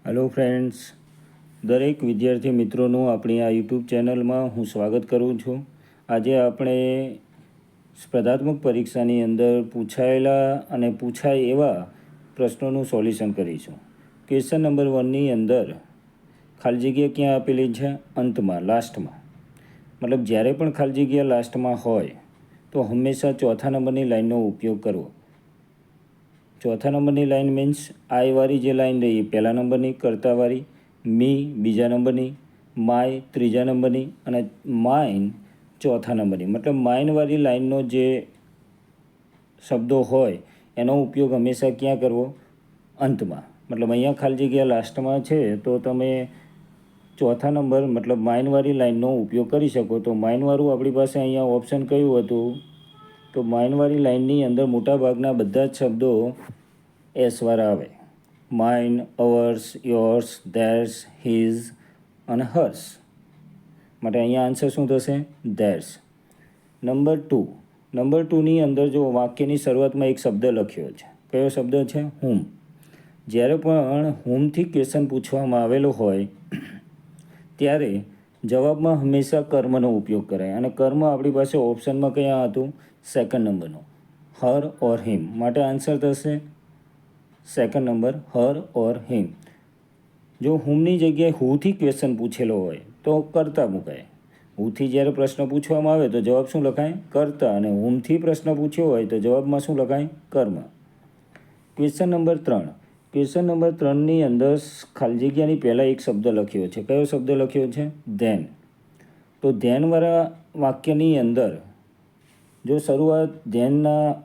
Hello friends, દરેક વિદ્યાર્થી મિત્રોનું આપણી આ યુટ્યુબ ચેનલમાં હું સ્વાગત કરું છું. આજે આપણે સ્પર્ધાત્મક પરીક્ષાની અંદર પૂછાયેલા અને પૂછાય એવા પ્રશ્નોનું સોલ્યુશન કરીશું. ક્વેશ્ચન નંબર 1ની અંદર ખાલી જગ્યા ક્યાં આપેલી છે? અંતમાં, લાસ્ટમાં. મતલબ જ્યારે પણ ખાલી જગ્યા લાસ્ટમાં હોય તો હંમેશા ચોથા નંબરની લાઇનનો ઉપયોગ કરવો. ચોથા નંબરની લાઇન મીન્સ આઈવાળી જે લાઇન રહી પહેલા નંબરની, કર્તાવાળી, મી બીજા નંબરની, માય ત્રીજા નંબરની અને માઇન ચોથા નંબરની. મતલબ માઇનવાળી લાઇનનો જે શબ્દો હોય એનો ઉપયોગ હંમેશા ક્યાં કરવો? અંતમાં. મતલબ અહીંયા ખાલી જગ્યા લાસ્ટમાં છે તો તમે ચોથા નંબર મતલબ માઇનવાળી લાઇનનો ઉપયોગ કરી શકો. તો માઇનવાળું આપણી પાસે અહીંયા ઓપ્શન કયું હતું? તો માઇનવાળી લાઇનની અંદર મોટાભાગના બધા જ શબ્દો એસવાળા આવે. Mine, hours, yours, theirs, his અને હર્સ. માટે અહીંયા આન્સર શું થશે? ધેર્સ. નંબર 2. નંબર 2ની અંદર જો વાક્યની શરૂઆતમાં એક શબ્દ લખ્યો છે. કયો શબ્દ છે? હુમ. જ્યારે પણ હુમથી ક્વેશ્ચન પૂછવામાં આવેલો હોય ત્યારે જવાબમાં હંમેશા કર્મનો ઉપયોગ કરાય અને કર્મ આપણી પાસે ઓપ્શનમાં કયા હતું? સેકન્ડ નંબરનો, હર ઓર હિમ. માટે આન્સર થશે સેકન્ડ નંબર, હર ઓર હિમ. જો હુમની જગ્યાએ હુથી ક્વેશ્ચન પૂછેલો હોય તો કર્તા મુકાય. હુથી જ્યારે પ્રશ્ન પૂછવામાં આવે તો જવાબ શું લખાય? કર્તા. અને હુમથી પ્રશ્ન પૂછ્યો હોય તો જવાબમાં શું લખાય? કર્મ. Question number 3. ક્વેશ્ચન નંબર 3ની અંદર ખાલી જગ્યાની પહેલાં એક શબ્દ લખ્યો છે. કયો શબ્દ લખ્યો છે? ધેન. તો ધેનવાળા વાક્યની અંદર જો શરૂઆત ધ્યાનના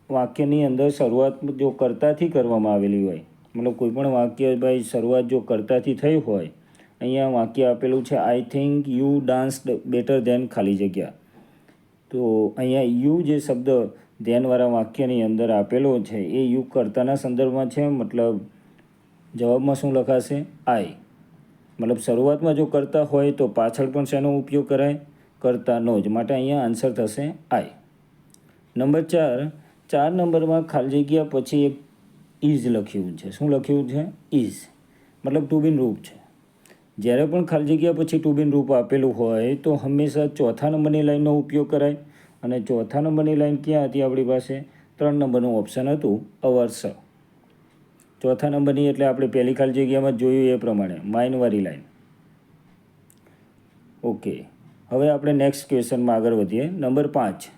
વાક્યની અંદર શરૂઆત જો કર્તાથી કરવામાં આવેલી હોય, મતલબ કોઈ પણ વાક્ય ભાઈ શરૂઆત જો કર્તાથી થઈ હોય, અહીંયા વાક્ય આપેલું છે I think you danced better than ખાલી જગ્યા. તો અહીંયા યુ જે શબ્દ ધ્યાનવાળા વાક્યની અંદર આપેલો છે એ યુ કર્તાના સંદર્ભમાં છે. મતલબ જવાબમાં શું લખાશે? આઈ. મતલબ શરૂઆતમાં જો કરતા હોય તો પાછળ પણ શેનો ઉપયોગ કરાય? કર્તાનો જ. માટે અહીંયા આન્સર થશે આઈ. નંબર 4. 4 નંબરમાં ખાલી જગ્યા પછી એક ઇઝ લખ્યું છે. શું લખ્યું છે? ઇઝ. મતલબ ટુ બિન રૂપ છે. જ્યારે પણ ખાલી જગ્યા પછી ટુ બિન રૂપ આપેલું હોય તો હંમેશા ચોથા નંબરની લાઇનનો ઉપયોગ કરાય. અને ચોથા નંબરની લાઇન ક્યાં હતી આપણી પાસે? 3 નંબરનું ઓપ્શન હતું, અવર્સ. ચોથા નંબરની એટલે આપણે પહેલી ખાલી જગ્યામાં જોયું એ પ્રમાણે માઇનવાળી લાઇન. ઓકે, હવે આપણે નેક્સ્ટ ક્વેશ્ચનમાં આગળ વધીએ. નંબર 5.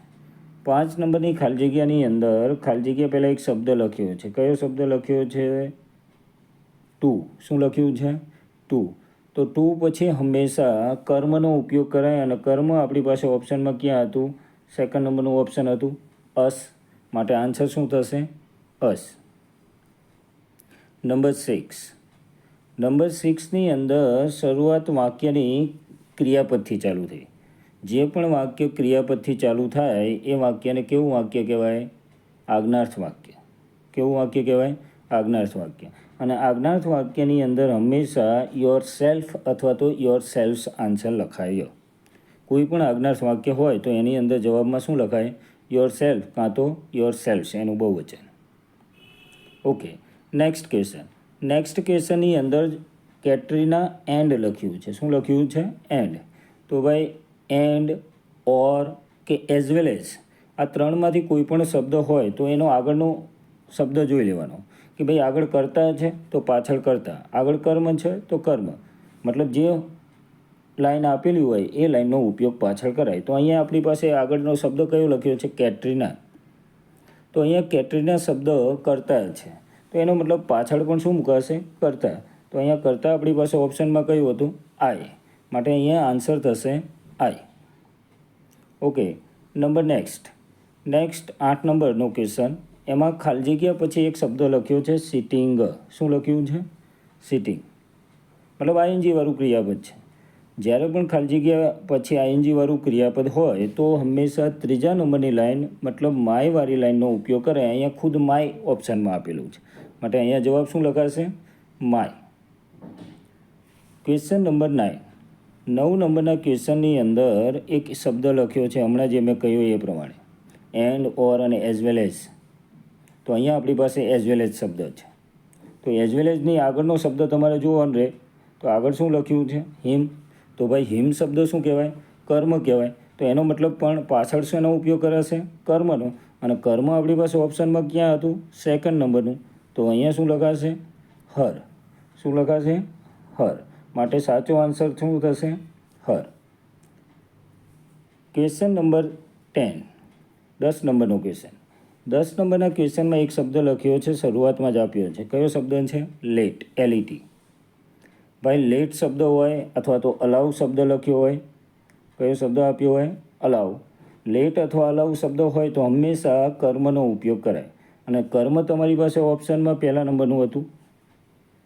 5 નંબરની ખાલી જગ્યાની અંદર ખાલી જગ્યા પહેલાં એક શબ્દ લખ્યો છે. કયો શબ્દ લખ્યો છે? ટુ. શું લખ્યું છે? ટુ. તો ટુ પછી હંમેશા કર્મનો ઉપયોગ કરાય અને કર્મ આપણી પાસે ઓપ્શનમાં ક્યાં હતું? સેકન્ડ નંબરનું ઓપ્શન હતું, અસ. માટે આન્સર શું થશે? અસ. નંબર 6. નંબર 6ની અંદર શરૂઆત વાક્યની ક્રિયાપદથી ચાલુ થઈ. જે પણ વાક્ય ક્રિયાપદથી ચાલુ થાય એ વાક્યને કેવું વાક્ય કહેવાય? આજ્ઞાર્થ વાક્ય. કેવું વાક્ય કહેવાય? આજ્ઞાર્થ વાક્ય. અને આજ્ઞાર્થ વાક્યની અંદર હંમેશા યોર સેલ્ફ અથવા તો યોર સેલ્ફ્સ આન્સર લખાય. કોઈ પણ આજ્ઞાર્થ વાક્ય હોય તો એની અંદર જવાબમાં શું લખાય? યોર સેલ્ફ કાં તો યોર સેલ્ફ્સ, એનું બહુવચન. Okay, next question. નેક્સ્ટ ક્વેશ્ચનની અંદર કેટરીના એન્ડ લખ્યું છે. શું લખ્યું છે? એન્ડ. તો ભાઈ એન્ડ, ઓર કે એઝ વેલ એઝ આ ત્રણમાંથી કોઈ પણ શબ્દ હોય તો એનો આગળનો શબ્દ જોઈ લેવાનો કે ભાઈ આગળ કર્તા છે તો પાછળ કર્તા, આગળ કર્મ છે તો કર્મ. મતલબ જે લાઈન આપેલી હોય એ લાઈનનો ઉપયોગ પાછળ કરાય. તો અહીંયા આપણી પાસે આગળનો શબ્દ કયો લખ્યો છે? કેટરીના. તો અહીંયા કેટરીના શબ્દ કર્તા છે તો એનો મતલબ પાછળ પણ શું મુકાશે? કર્તા. તો અહીંયા કર્તા આપણી પાસે ઓપ્શનમાં કયું હતું? આઈ. માટે અહીંયા આન્સર થશે આઈ. Okay, number next. 8 નંબરનો ક્વેશ્ચન. એમાં ખાલી જગ્યા પછી એક શબ્દ લખ્યો છે સિટિંગ. શું લખ્યું છે? સિટિંગ. મતલબ આઈએનજી વાળું ક્રિયાપદ છે. જ્યારે પણ ખાલી જગ્યા પછી આઈએનજી વાળું ક્રિયાપદ હોય તો હંમેશા ત્રીજા નંબરની લાઇન મતલબ માયવાળી લાઇનનો ઉપયોગ કરે. અહીંયા ખુદ માય ઓપ્શનમાં આપેલું છે માટે અહીંયા જવાબ શું લખાશે? માય. Question number 9. 9 નંબરના ક્વેશ્ચનની અંદર એક શબ્દ લખ્યો છે હમણાં જે મેં કહ્યું એ પ્રમાણે, એન્ડ, ઓર અને એઝ વેલ એઝ. તો અહીંયા આપણી પાસે એઝ વેલ એઝ શબ્દ છે. તો તો એઝ વેલ એઝની આગળનો શબ્દ તમારે જોવાનો રહે. તો આગળ શું લખ્યું છે? હિમ. તો ભાઈ હિમ શબ્દ શું કહેવાય? કર્મ કહેવાય. તો એનો મતલબ પણ પાછળ શેનો ઉપયોગ કરાશે? કર્મનો. અને કર્મ આપણી પાસે ઓપ્શનમાં ક્યાં હતું? સેકન્ડ નંબરનું. તો અહીંયા શું લખાશે? હર. શું લખાશે? હર. માટે સાચો આન્સર શું થશે? હર. ક્વેશ્ચન નંબર 10, 10 નંબરનો ક્વેશ્ચન. 10 નંબરના ક્વેશ્ચનમાં એક શબ્દ લખ્યો છે, શરૂઆતમાં જ આપ્યો છે. કયો શબ્દ છે? લેટ. LET. ભાઈ લેટ શબ્દ હોય અથવા તો અલાઉ શબ્દ લખ્યો હોય, કયો શબ્દ આપ્યો હોય? અલાઉ. લેટ અથવા અલાઉ શબ્દ હોય તો હંમેશા કર્મનો ઉપયોગ કરાય. અને કર્મ તમારી પાસે ઓપ્શનમાં પહેલા નંબરનું હતું,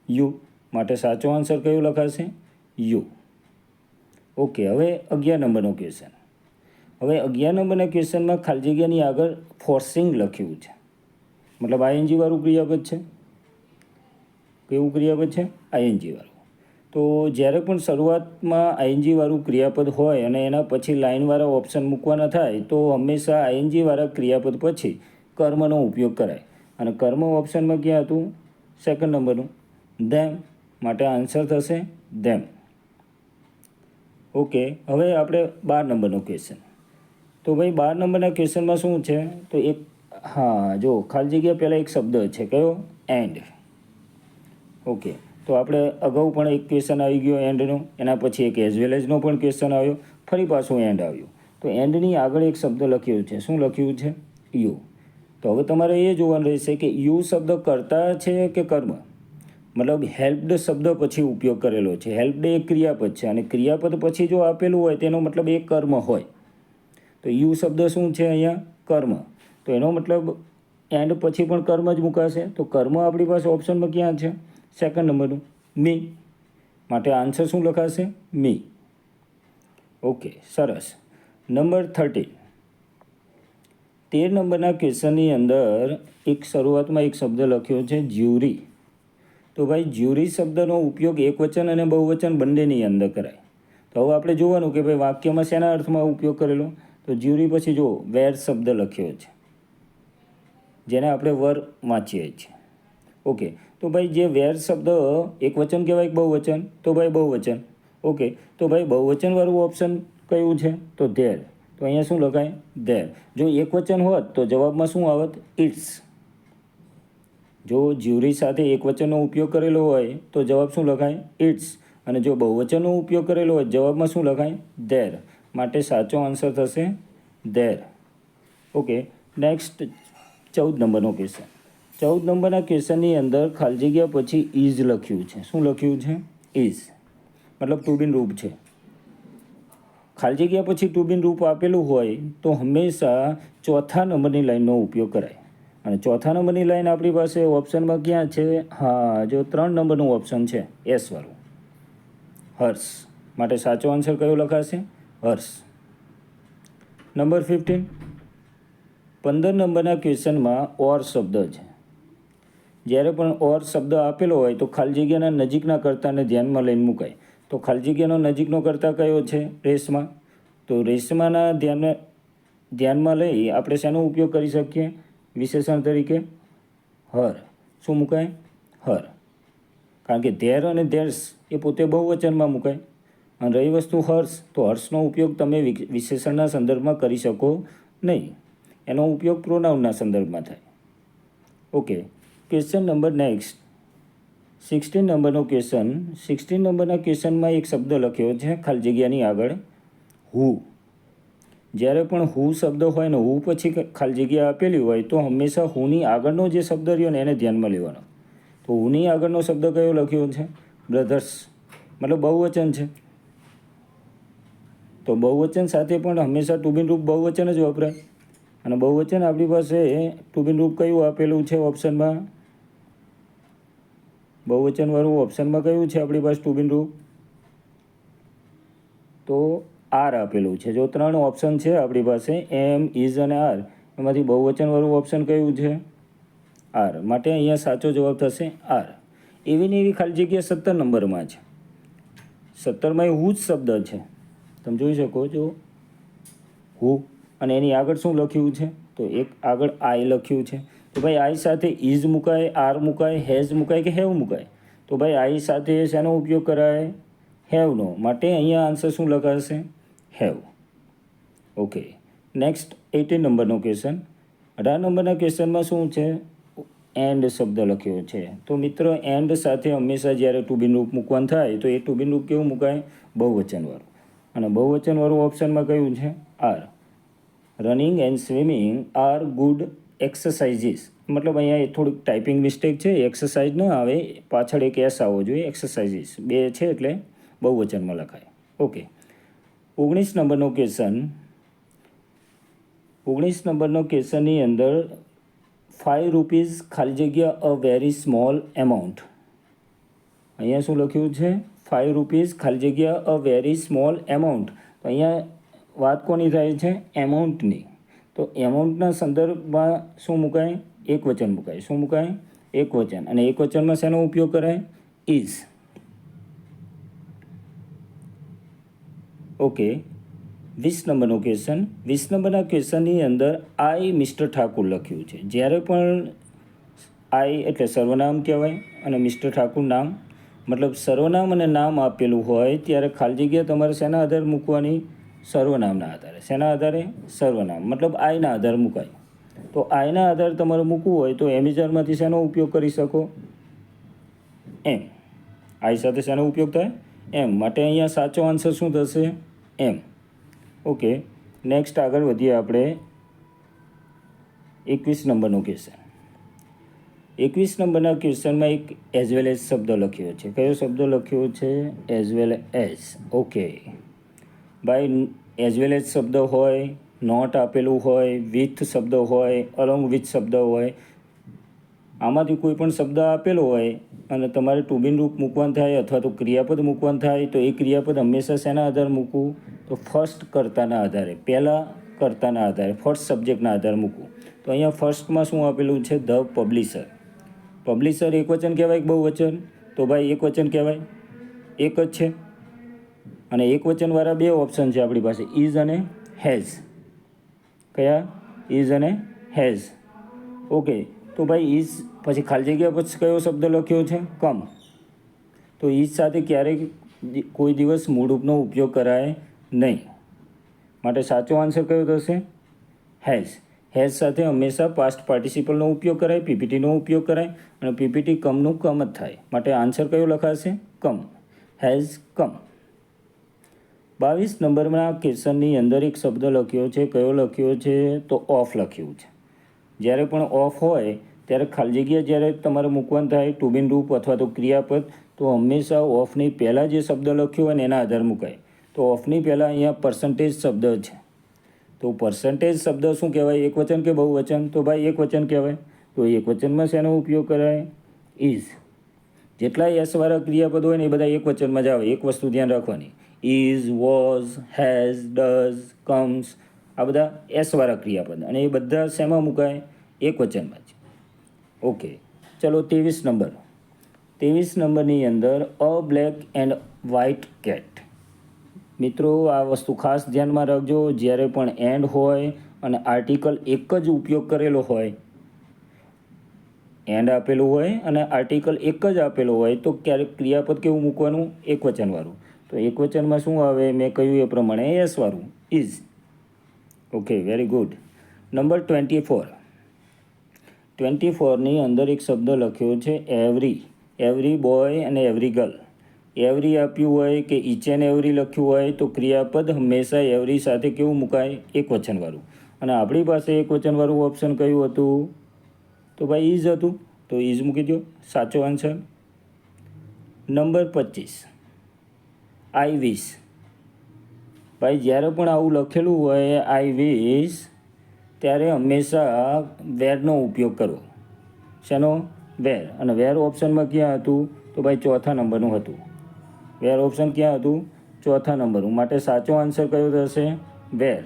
યુ. માટે સાચો આન્સર કયો લખાશે? યુ. ઓકે. હવે 11 નંબરનો ક્વેશ્ચન. હવે 11 નંબરના ક્વેશ્ચનમાં ખાલી જગ્યાની આગળ ફોર્સિંગ લખ્યું છે, મતલબ ING વાળું ક્રિયાપદ છે. કેવું ક્રિયાપદ છે? ING વાળું. તો જ્યારે પણ શરૂઆતમાં ING વાળું ક્રિયાપદ હોય અને એના પછી લાઇનવાળા ઓપ્શન મૂકવાના થાય તો હંમેશા ING વાળા ક્રિયાપદ પછી કર્મનો ઉપયોગ કરાય. અને કર્મ ઓપ્શનમાં ક્યાં હતું? સેકન્ડ નંબરનું, ધેમ. માટે આન્સર થશે ધેમ. ઓકે. હવે આપણે 12 નંબરનો ક્વેશ્ચન. તો ભાઈ 12 નંબરના ક્વેશ્ચનમાં શું છે? તો એક, હા જો ખાલી જગ્યા પહેલાં એક શબ્દ છે, કયો? એન્ડ. ઓકે. તો આપણે અગાઉ પણ એક ક્વેશ્ચન આવી ગયો એન્ડનો, એના પછી એક એઝ વેલ એઝનો પણ ક્વેશ્ચન આવ્યો, ફરી પાછું એન્ડ આવ્યું. તો એન્ડની આગળ એક શબ્દ લખ્યો છે. શું લખ્યું છે? યુ. તો હવે તમારે એ જોવાનું રહેશે કે યુ શબ્દ કર્તા છે કે કર્મ? મતલબ હેલ્પડ શબ્દ પછી ઉપયોગ કરેલો છે. હેલ્પડ એક ક્રિયાપદ છે અને ક્રિયાપદ પછી જો આપેલું હોય તેનો મતલબ એ કર્મ હોય. તો યુ શબ્દ શું છે અહીંયા? કર્મ. તો એનો મતલબ એન્ડ પછી પણ કર્મ જ મુકાશે. તો કર્મ આપણી પાસે ઓપ્શનમાં ક્યાં છે? સેકન્ડ નંબરનું, મી. માટે આન્સર શું લખાશે? મી. ઓકે, સરસ. નંબર 13. 13 નંબરના ક્વેશ્ચનની અંદર એક શરૂઆતમાં એક શબ્દ લખ્યો છે, જ્યુરી. તો ભાઈ જ્યુરી શબ્દનો ઉપયોગ એકવચન અને બહુવચન બંનેની અંદર કરાય. તો હવે આપણે જોવાનું કે ભાઈ વાક્યમાં શેના અર્થમાં ઉપયોગ કરેલો? તો જ્યુરી પછી જો વેર શબ્દ લખ્યો છે, જેને આપણે વર વાંચીએ છીએ. ઓકે. તો ભાઈ જે વેર શબ્દ એકવચન કહેવાય કે બહુવચન? તો ભાઈ બહુવચન. ઓકે. તો ભાઈ બહુવચનવાળું ઓપ્શન કયું છે? તો ધેર. તો અહીંયા શું લખાય? ધેર. જો એકવચન હોત તો જવાબમાં શું આવત? ઇટ્સ. જો જ્યુરી સાથે એકવચનનો ઉપયોગ કરેલો હોય તો જવાબ શું લખાય? ઇટ્સ. અને જો બહુવચનનો ઉપયોગ કરેલો હોય જવાબમાં શું લખાય? ધેર. માટે સાચો આન્સર થશે ધેર. ઓકે. નેક્સ્ટ 14 નંબરનો ક્વેશ્ચન. 14 નંબરના ક્વેશ્ચનની અંદર ખાલી જગ્યા પછી ઇઝ લખ્યું છે. શું લખ્યું છે? ઇઝ. મતલબ ટુ બિન રૂપ છે. ખાલી જગ્યા પછી ટુ બિન રૂપ આપેલું હોય તો હંમેશા ચોથા નંબરની લાઇનનો ઉપયોગ કરાય. અને ચોથા નંબરની લાઇન આપણી પાસે ઓપ્શનમાં ક્યાં છે? હા, જો 3 નંબરનું ઓપ્શન છે, એસ વાળું, હર્ષ. માટે સાચો આન્સર કયો લખાશે? હર્ષ. નંબર 15. 15 નંબરના ક્વેશ્ચનમાં ઓર શબ્દ છે. જ્યારે પણ ઓર શબ્દ આપેલો હોય તો ખાલી જગ્યાના નજીકના કર્તાને ધ્યાનમાં લઈને મુકાય. તો ખાલી જગ્યાનો નજીકનો કર્તા કયો છે? રેશમા. તો રેશમાના ધ્યાનમાં લઈ આપણે શેનો ઉપયોગ કરી શકીએ વિશેષણ તરીકે? હર. શું મુકાય? હર. કારણ કે ધેર અને ધેર્સ એ પોતે બહુવચનમાં મુકાય. અને રહી વસ્તુ હર્ષ, તો હર્ષનો ઉપયોગ તમે વિશેષણના સંદર્ભમાં કરી શકો નહીં. એનો ઉપયોગ પ્રોનાઉનના સંદર્ભમાં થાય. ઓકે. ક્વેશ્ચન નંબર નેક્સ્ટ 16 નંબરનો ક્વેશ્ચન. 16 નંબરના ક્વેશ્ચનમાં એક શબ્દ લખ્યો છે ખાલી જગ્યાની આગળ, હુ. જ્યારે પણ હુ શબ્દ હોય ને હુ પછી ખાલી જગ્યા આપેલી હોય તો હંમેશા હુની આગળનો જે શબ્દ રહ્યો ને એને ધ્યાનમાં લેવાનો. તો હુની આગળનો શબ્દ કયો લખ્યો છે? બ્રધર્સ. મતલબ બહુવચન છે. તો બહુવચન સાથે પણ હંમેશા ટુ બિન રૂપ બહુવચન જ વપરાય. અને બહુવચન આપણી પાસે ટુ બિન રૂપ કયું આપેલું છે ઓપ્શનમાં? બહુવચનવાળું ઓપ્શનમાં કયું છે આપણી પાસે ટુ બિન રૂપ? તો આર આપેલું છે. જો 3 ઓપ્શન છે આપણી પાસે, એમ, ઇઝ અને આર, એમાંથી બહુવચનવાળું ઓપ્શન કયું છે? આર. માટે અહીંયા સાચો જવાબ થશે આર. એવી ને એવી ખાલી જગ્યા 17 નંબરમાં છે. 17માં હુ જ શબ્દ છે. તમે જોઈ શકો છો, હુ. અને એની આગળ શું લખ્યું છે? તો એક આગળ આઈ લખ્યું છે. તો ભાઈ આઈ સાથે ઇઝ મુકાય, આર મુકાય, હેઝ મુકાય કે હેવ મુકાય? તો ભાઈ આઈ સાથે શેનો ઉપયોગ કરાય? હેવનો. માટે અહીંયા આન્સર શું લખાશે? હેવ. ઓકે. નેક્સ્ટ 18 નંબરનો ક્વેશ્ચન. 18 નંબરના ક્વેશ્ચનમાં શું છે? એન્ડ શબ્દ લખ્યો છે. તો મિત્રો એન્ડ સાથે હંમેશા જ્યારે ટુ બી રૂપ મૂકવાનું થાય તો એ ટુ બી રૂપ કેવું મુકાય? બહુવચનવાળું. અને બહુવચનવાળું ઓપ્શનમાં કયું છે? Are. Running and swimming are good exercises. મતલબ અહીંયા થોડીક ટાઈપિંગ મિસ્ટેક છે, એક્સરસાઇઝ ન આવે, પાછળ એક એસ આવવો જોઈએ, એક્સરસાઇઝીસ 2 છે એટલે બહુવચનમાં લખાય. ઓકે. 19 નંબરનો ક્વેશ્ચન. 19 નંબરનો ક્વેશ્ચનની અંદર 5 રૂપીઝ ખાલી જગ્યા અ વેરી સ્મોલ એમાઉન્ટ. અહીંયા શું લખ્યું છે? 5 રૂપીઝ ખાલી જગ્યા અ વેરી સ્મોલ એમાઉન્ટ. તો અહીંયા વાત કોની થાય છે? એમાઉન્ટની. તો એમાઉન્ટના સંદર્ભમાં શું મુકાય? એક વચન મુકાય. શું મુકાય? એક વચન. અને એક વચનમાં શેનો ઉપયોગ કરાય? ઇઝ. ઓકે. 20 નંબરનો ક્વેશ્ચન. 20 નંબરના ક્વેશ્ચનની અંદર આઈ મિસ્ટર ઠાકુર લખ્યું છે. જ્યારે પણ આઈ એટલે સર્વનામ કહેવાય અને મિસ્ટર ઠાકુર નામ, મતલબ સર્વનામ અને નામ આપેલું હોય ત્યારે ખાલી જગ્યા તમારે શેના આધારે મૂકવાની? સર્વનામના આધારે. શેના આધારે? સર્વનામ. મતલબ આઈના આધારે મુકાય. તો આઈના આધારે તમારે મૂકવું હોય તો એમિઝરમાંથી શેનો ઉપયોગ કરી શકો? એમ. આઈ સાથે શેનો ઉપયોગ થાય? એમ. માટે અહીંયા સાચો આન્સર શું થશે? એમ. ઓકે. નેક્સ્ટ આગળ વધીએ આપણે. 21 નંબરનો ક્વેશ્ચન. 21 નંબરના ક્વેશ્ચનમાં એક એઝ વેલ એઝ શબ્દ લખ્યો છે. કયો શબ્દ લખ્યો છે? As well as. ઓકે. ભાઈ એઝ વેલ એઝ શબ્દ હોય, નોટ આપેલું હોય, વિથ શબ્દ હોય, અલોંગ વિથ શબ્દ હોય, આમાંથી કોઈ પણ શબ્દ આપેલો હોય અને તમારે ટુ બી રૂપ મૂકવાનું થાય અથવા તો ક્રિયાપદ મૂકવાનું થાય તો એ ક્રિયાપદ હંમેશા શેના આધારે મૂકવું? તો ફર્સ્ટ કર્તાના આધારે, પહેલાં કર્તાના આધારે, ફર્સ્ટ સબ્જેક્ટના આધારે મૂકવું. તો અહીંયા ફર્સ્ટમાં શું આપેલું છે? The publisher. પબ્લિશર એક વચન કહેવાય કે બહુવચન? તો ભાઈ એક વચન કહેવાય. એક જ છે. અને એક વચનવાળા 2 ઓપ્શન છે આપણી પાસે, ઇઝ અને હેઝ. કયા? ઇઝ અને હેઝ. ઓકે. તો ભાઈ ઇઝ પછી ખાલી જગ્યા પછી કયો શબ્દ લખ્યો છે? કમ. તો ઇઝ સાથે ક્યારેય કોઈ દિવસ મૂળરૂપનો ઉપયોગ કરાય નહીં. માટે સાચો આન્સર કયો થશે? હેઝ. હેઝ સાથે હંમેશા પાસ્ટ પાર્ટિસિપલનો ઉપયોગ કરાય, પીપીટીનો ઉપયોગ કરાય અને પીપીટી કમનું કમ જ થાય. માટે આન્સર કયો લખાશે? કમ. Has come. 22 નંબરના ક્વેશ્ચનની અંદર એક શબ્દ લખ્યો છે. કયો લખ્યો છે? તો ઓફ લખ્યું છે. જ્યારે પણ ઓફ હોય ત્યારે ખાલી જગ્યા જ્યારે તમારે મૂકવાનું થાય ટુ બી રૂપ અથવા તો ક્રિયાપદ તો હંમેશા ઓફની પહેલાં જે શબ્દ લખ્યો હોય ને એના આધારે મુકાય. તો ઓફની પહેલાં અહીંયા પર્સન્ટેજ શબ્દ છે. તો પર્સન્ટેજ શબ્દ શું કહેવાય? એક વચન કે બહુવચન? તો ભાઈ એક વચન કહેવાય. તો એક વચનમાં શેનો ઉપયોગ કરાય? ઇઝ. જેટલા એસવાળા ક્રિયાપદ હોય ને એ બધા એક વચનમાં જ આવે. એક વસ્તુ ધ્યાન રાખવાની, is, was, has, does, comes, આ બધા એસવાળા ક્રિયાપદ અને એ બધા શેમાં મુકાય? એક વચનમાં જ. ઓકે. ચલો 23 નંબર. 23 નંબરની અંદર અ બ્લેક એન્ડ વ્હાઇટ કેટ. મિત્રો આ વસ્તુ ખાસ ધ્યાનમાં રાખજો. જ્યારે પણ એન્ડ હોય અને આર્ટિકલ એક જ ઉપયોગ કરેલો હોય, એન્ડ આપેલું હોય અને આર્ટિકલ એક જ આપેલો હોય તો ક્યારેક ક્રિયાપદ કેવું મૂકવાનું? એક વચનવાળું. તો એક વચનમાં શું આવે? મેં કહ્યું એ પ્રમાણે એસવાળું, is. Okay, very good. Number 24. 24ની અંદર એક શબ્દ લખ્યો છે એવરી. એવરી બોય અને એવરી ગર્લ. એવરી આપ્યું હોય કે ઇચ એન્ડ એવરી લખ્યું હોય તો ક્રિયાપદ હંમેશા એવરી સાથે કેવું મુકાય? એક વચનવાળું. અને આપણી પાસે એક વચનવાળું ઓપ્શન કયું હતું? તો ભાઈ ઇઝ હતું. તો ઇઝ મૂકી દો. સાચો આન્સર. નંબર 25. આઈ વિશ. ભાઈ જ્યારે પણ આવું લખેલું હોય આઈ વિશ ત્યારે હંમેશા વેરનો ઉપયોગ કરવો. શેનો? વેર. અને વેર ઓપ્શનમાં ક્યાં હતું? તો ભાઈ ચોથા નંબરનું હતું. વેર ઓપ્શન ક્યાં હતું? ચોથા નંબરનું. માટે સાચો આન્સર કયો થશે? વેર.